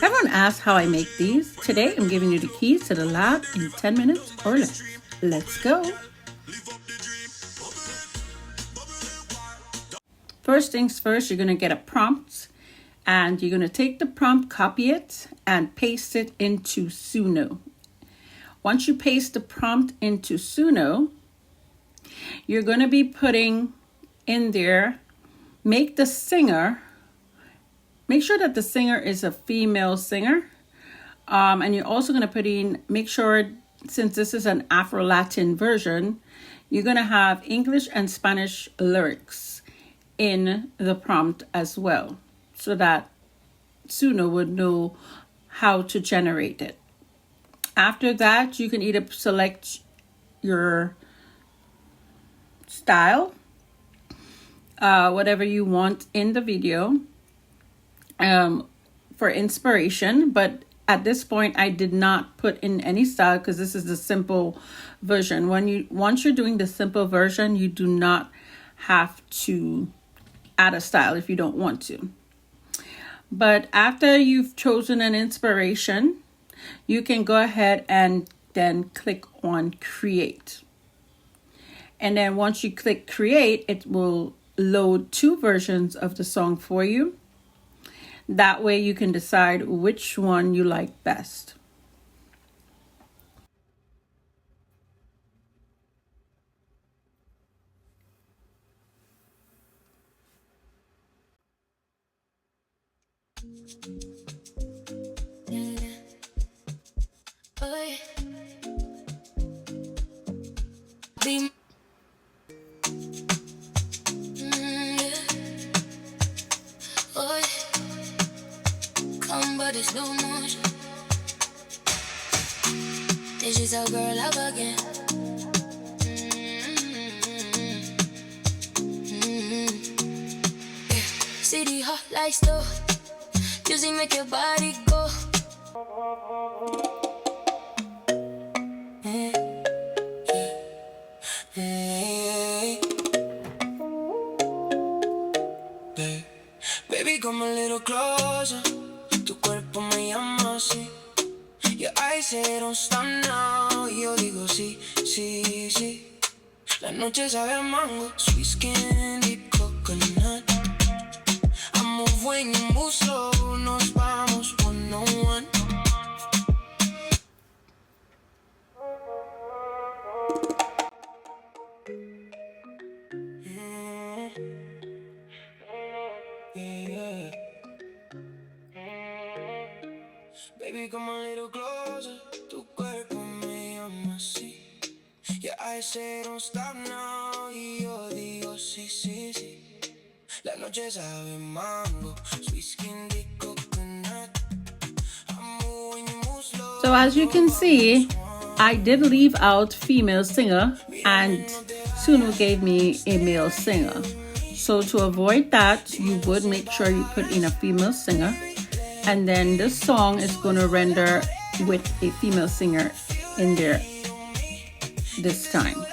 Everyone asks how I make these. Today I'm giving you the keys to the lab in 10 minutes or less. Let's go. First things first, you're going to get a prompt and you're going to take the prompt, copy it, and paste it into Suno. Once you paste the prompt into Suno, you're going to be putting in there, make sure that the singer is a female singer. And you're also going to put in, make sure, since this is an Afro-Latin version, you're going to have English and Spanish lyrics in the prompt as well, so that Suno would know how to generate it. After that, you can either select your style, whatever you want in the video, for inspiration. But at this point, I did not put in any style because this is the simple version. Once you're doing the simple version, you do not have to add a style if you don't want to. But after you've chosen an inspiration, you can go ahead and then click on create. And then once you click create, it will load 2 versions of the song for you. That way you can decide which one you like best. But it's no motion. Digitalgirllab again. City hot like stove. Music make your body go. Baby, come a little closer. Tu cuerpo me llama así. Your eyes say don't stop now. Y yo digo sí, sí, sí. La noche sabe a mango, sweet skin, deep coconut. I move when you move slow. Nos vamos one on one. Baby, come a little closer. Tu cuerpo me llama así. Your eyes say don't stop now. Y yo digo sí, sí, sí. La noche sabe mango. Sweet skin, deep coconut. I move when you move slow. So as you can see, I did leave out female singer and Suno gave me a male singer. So to avoid that, you would make sure you put in a female singer. And then this song is going to render with a female singer in there this time.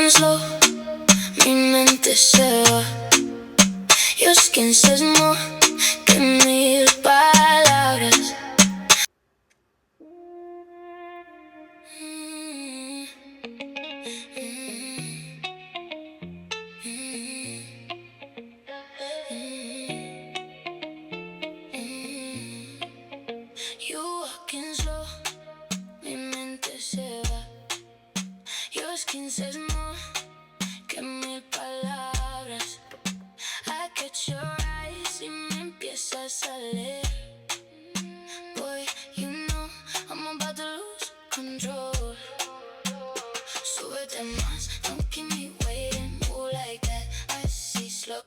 Slow, mi mente se va. Your skin says more que mil palabras. You walking slow, mi mente se va. Your skin says more que mil palabras. I catch your eyes y me empiezas a leer. Boy, you know I'm about to lose control. Súbete más, don't keep me waiting. Move like that, I see slow.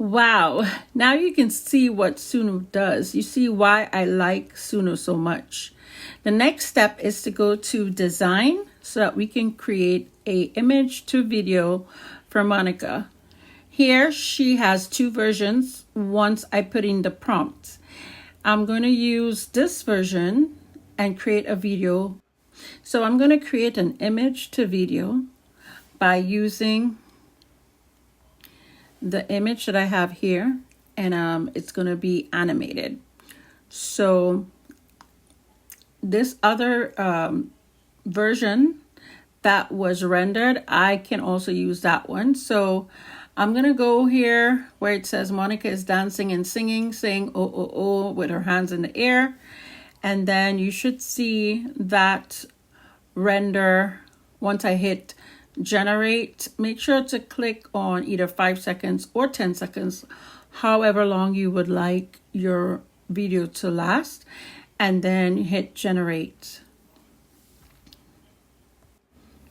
Wow, now you can see what Suno does. You see why I like Suno so much. The next step is to go to Design so that we can create a image to video for Monica. Here she has two versions once I put in the prompt. I'm going to use this version and create a video. So I'm going to create an image to video by using the image that I have here, and it's going to be animated. So this other version that was rendered, I can also use that one. So I'm going to go here where it says Monica is dancing and singing, saying oh, oh, oh, with her hands in the air. And then you should see that render once I hit generate. Make sure to click on either 5 seconds or 10 seconds, however long you would like your video to last, and then hit generate.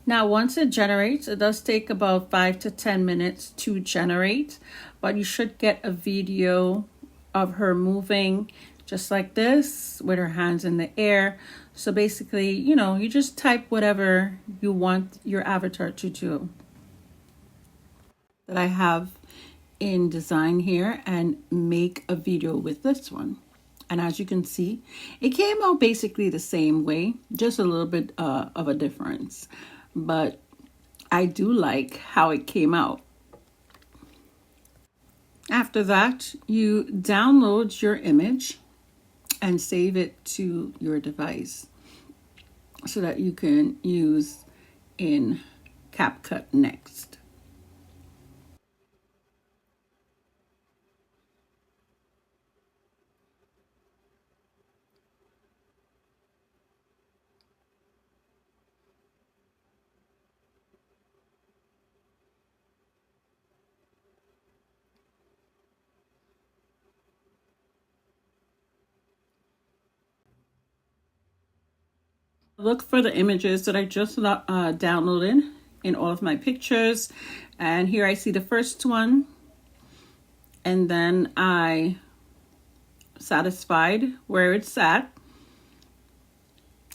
Now once it generates, it does take about 5 to 10 minutes to generate, but you should get a video of her moving just like this with her hands in the air. So basically, you know, you just type whatever you want your avatar to do. That I have in Dzine here and make a video with this one. And as you can see, it came out basically the same way, just a little bit of a difference. But I do like how it came out. After that, you download your image and save it to your device so that you can use in CapCut next. Look for the images that I just downloaded in all of my pictures. And here I see the first one. And then I satisfied where it's at.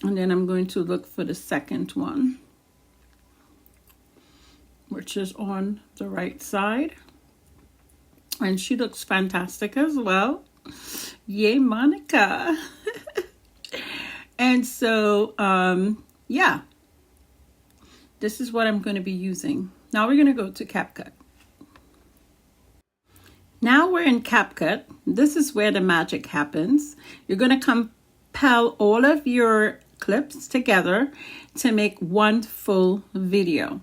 And then I'm going to look for the second one, which is on the right side. And she looks fantastic as well. Yay, Monica. And so, yeah, this is what I'm going to be using. Now we're going to go to CapCut. Now we're in CapCut. This is where the magic happens. You're going to compile all of your clips together to make one full video.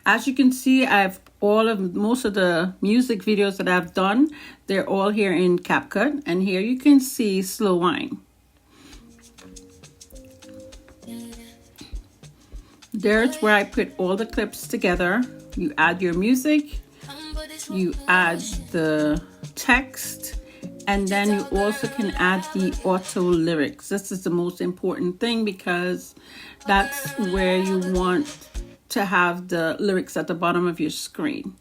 As you can see, most of the music videos that I've done, they're all here in CapCut. And here you can see Slow Wine. There's where I put all the clips together. You add your music, you add the text, and then you also can add the auto lyrics. This is the most important thing because that's where you want to have the lyrics at the bottom of your screen.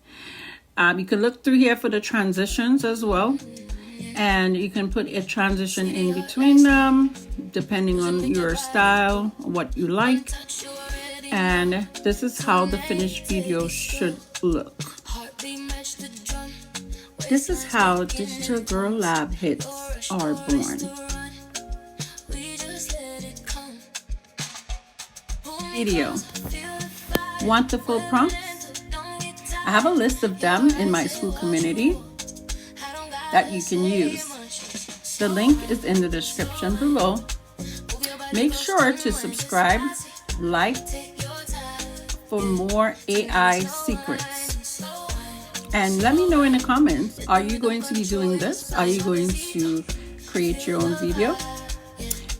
You can look through here for the transitions as well, and you can put a transition in between them depending on your style, what you like. And this is how the finished video should look. This is how Digitalgirllab hits are born. Video. Want the full prompts? I have a list of them in my school community that you can use. The link is in the description below. Make sure to subscribe, like, for more AI secrets. And let me know in the comments, are you going to be doing this? Are you going to create your own video?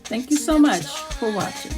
Thank you so much for watching.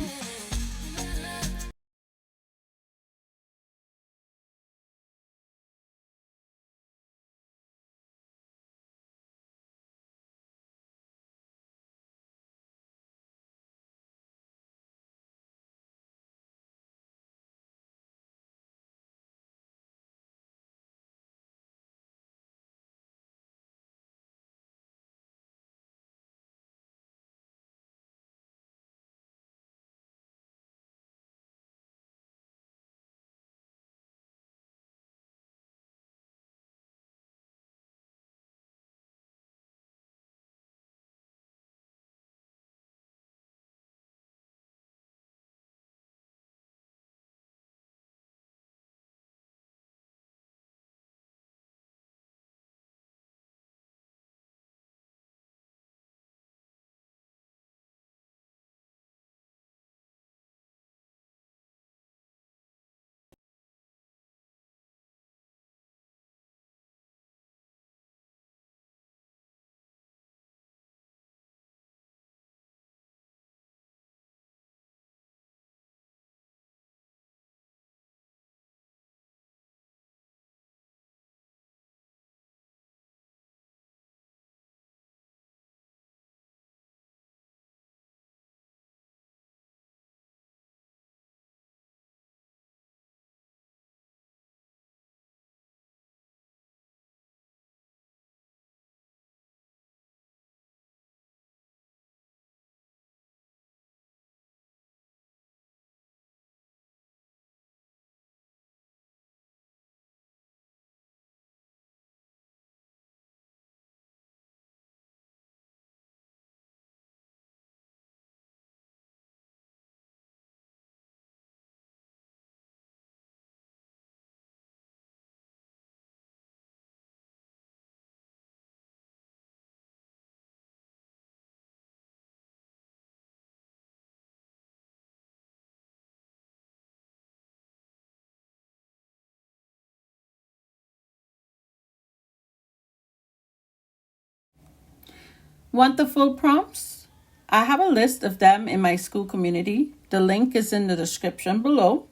Want the full prompts? I have a list of them in my school community. The link is in the description below.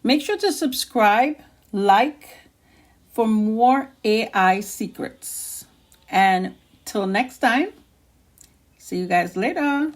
Make sure to subscribe, like for more AI secrets. And till next time, see you guys later.